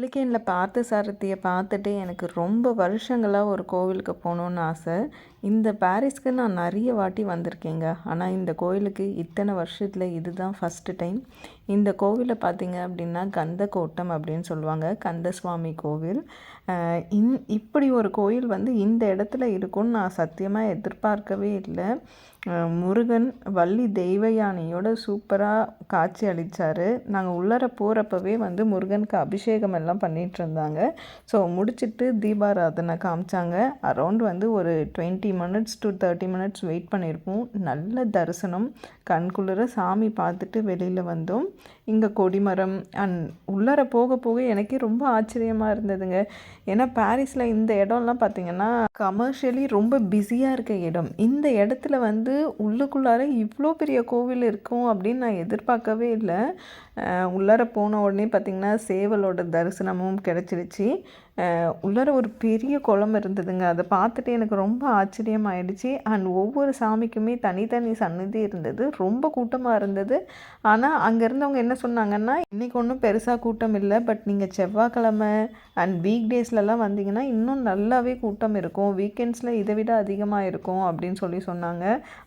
அப்ளிகேஷனில் பார்த்தசாரதியை பார்த்துட்டு எனக்கு ரொம்ப வருஷங்களாக ஒரு கோவிலுக்கு போகணுன்னு ஆசை. இந்த பாரிஸ்க்கு நான் நிறைய வாட்டி வந்திருக்கேங்க. ஆனால் இந்த கோவிலுக்கு இத்தனை வருஷத்தில் இதுதான் ஃபஸ்ட்டு டைம். இந்த கோவிலை பார்த்திங்க அப்படின்னா கந்தக்கோட்டம் அப்படின்னு சொல்லுவாங்க, கந்தசுவாமி கோவில். இப்படி ஒரு கோயில் வந்து இந்த இடத்துல இருக்கும்னு நான் சத்தியமாக எதிர்பார்க்கவே இல்லை. முருகன் வள்ளி தெய்வயானையோட சூப்பராக காட்சி அளித்தார். நாங்கள் உள்ளர போகிறப்பவே வந்து முருகனுக்கு அபிஷேகம் எல்லாம் பண்ணிகிட்டு இருந்தாங்க. ஸோ முடிச்சுட்டு தீபாராதனை காமிச்சாங்க. அரௌண்ட் வந்து ஒரு 20 minutes to 30 minutes வெயிட் பண்ணியிருப்போம். நல்ல தரிசனம், கண்குளிர சாமி பார்த்துட்டு வெளியில் வந்தோம். இங்கே கொடிமரம் உள்ளர போக போக எனக்கே ரொம்ப ஆச்சரியமாக இருந்ததுங்க. ஏன்னா பாரிஸில் இந்த இடம்லாம் பார்த்திங்கன்னா கமர்ஷியலி ரொம்ப பிஸியாக இருக்க இடம். இந்த இடத்துல வந்து உள்ளுக்குள்ளார இவ்வளோ பெரிய கோவில் இருக்கும் அப்படின்னு நான் எதிர்பார்க்கவே இல்லை. உள்ளார போன உடனே பார்த்திங்கன்னா சேவலோட தரிசனமும் கிடச்சிருச்சு. உள்ளார ஒரு பெரிய குளம் இருந்ததுங்க. அதை பார்த்துட்டு எனக்கு ரொம்ப ஆச்சரியமாயிடுச்சு. ஒவ்வொரு சாமிக்குமே தனித்தனி சன்னதி இருந்தது. ரொம்ப கூட்டமாக இருந்தது. ஆனால் அங்கே இருந்தவங்க என்ன சொன்னாங்கன்னா, இன்றைக்கி ஒன்றும் பெருசாக கூட்டம் இல்லை, பட் நீங்கள் செவ்வாய்க்கிழமை வீக் டேஸ்லலாம் வந்தீங்கன்னா இன்னும் நல்லாவே கூட்டம் இருக்கும், வீக்கெண்ட்ஸில் இதை விட அதிகமாக இருக்கும் அப்படின்னு சொன்னாங்க.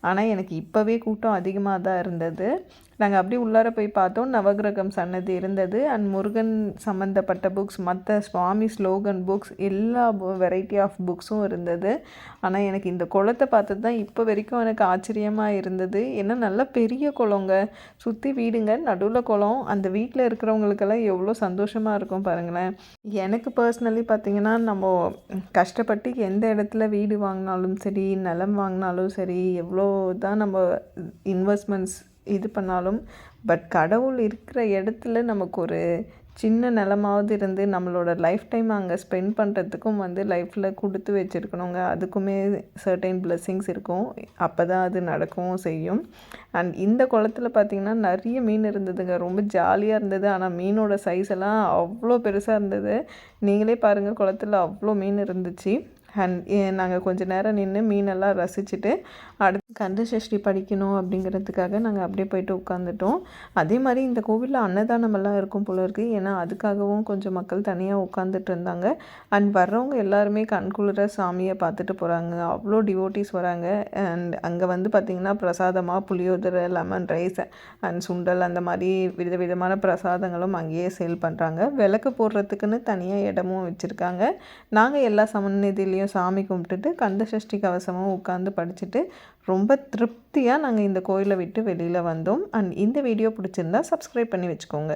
ஆனால் எனக்கு இப்போவே கூட்டம் அதிகமாக தான் இருந்தது. நாங்கள் அப்படியே உள்ளார போய் பார்த்தோம். நவகிரகம் சன்னதி இருந்தது. முருகன் சம்மந்தப்பட்ட புக்ஸ், மற்ற சுவாமி ஸ்லோகன் புக்ஸ், எல்லா வெரைட்டி ஆஃப் புக்ஸும் இருந்தது. ஆனால் எனக்கு இந்த குளத்தை பார்த்தது தான் இப்போ வரைக்கும் எனக்கு ஆச்சரியமாக இருந்தது. ஏன்னா நல்லா பெரிய குளங்க, சுற்றி வீடுங்க, நடுவில் குளம். அந்த வீட்டில் இருக்கிறவங்களுக்கெல்லாம் எவ்வளோ சந்தோஷமாக இருக்கும் பாருங்களேன். எனக்கு பர்சனலி பார்த்திங்கன்னா, நம்ம கஷ்டப்பட்டு எந்த இடத்துல வீடு வாங்கினாலும் சரி, நிலம் வாங்கினாலும் சரி, எவ்வளோ தான் நம்ம இன்வெஸ்ட்மெண்ட்ஸ் இது பண்ணாலும், பட் கடவுள் இருக்கிற இடத்துல நமக்கு ஒரு சின்ன நிலமாவது இருந்து நம்மளோட லைஃப் டைம் அங்கே ஸ்பெண்ட் பண்ணுறதுக்கும் வந்து லைஃப்பில் கொடுத்து வச்சுருக்கணுங்க. அதுக்குமே சர்டைன் பிளெஸ்ஸிங்ஸ் இருக்கும். அப்போ தான் அது நடக்கவும் செய்யும். இந்த குளத்தில் பார்த்திங்கன்னா நிறைய மீன் இருந்ததுங்க. ரொம்ப ஜாலியாக இருந்தது. ஆனால் மீனோட சைஸ் எல்லாம் அவ்வளோ பெருசாக இருந்தது. நீங்களே பாருங்கள், குளத்தில் அவ்வளோ மீன் இருந்துச்சு. நாங்கள் கொஞ்சம் நேரம் நின்று மீனெல்லாம் ரசிச்சுட்டு அடுத்து கந்தசஷ்டி படிக்கணும் அப்படிங்கிறதுக்காக நாங்கள் அப்படியே போயிட்டு உட்காந்துட்டோம். அதே மாதிரி இந்த கோவிலில் அன்னதானமெல்லாம் இருக்கும் போல இருக்குது. ஏன்னா அதுக்காகவும் கொஞ்சம் மக்கள் தனியாக உட்காந்துட்டு இருந்தாங்க. வர்றவங்க எல்லாருமே கண்குளிர சாமியை பார்த்துட்டு போகிறாங்க. அவ்வளோ டிவோட்டிஸ் வராங்க. அங்கே வந்து பார்த்திங்கன்னா பிரசாதமாக புளியோதரை, லெமன் ரைஸ் சுண்டல், அந்த மாதிரி விதவிதமான பிரசாதங்களும் அங்கேயே சேல் பண்ணுறாங்க. விளக்கு போடுறதுக்குன்னு தனியாக இடமும் வச்சுருக்காங்க. நாங்கள் எல்லா சமநிதியிலையும் சாமி கும்பிட்டுட்டு கந்தசஷ்டி கவசமும் உட்காந்து படிச்சுட்டு ரொம்ப திருப்தியாக நாங்கள் இந்த கோயிலை விட்டு வெளியில் வந்தோம். இந்த வீடியோ பிடிச்சிருந்தா சப்ஸ்கிரைப் பண்ணி வச்சுக்கோங்க.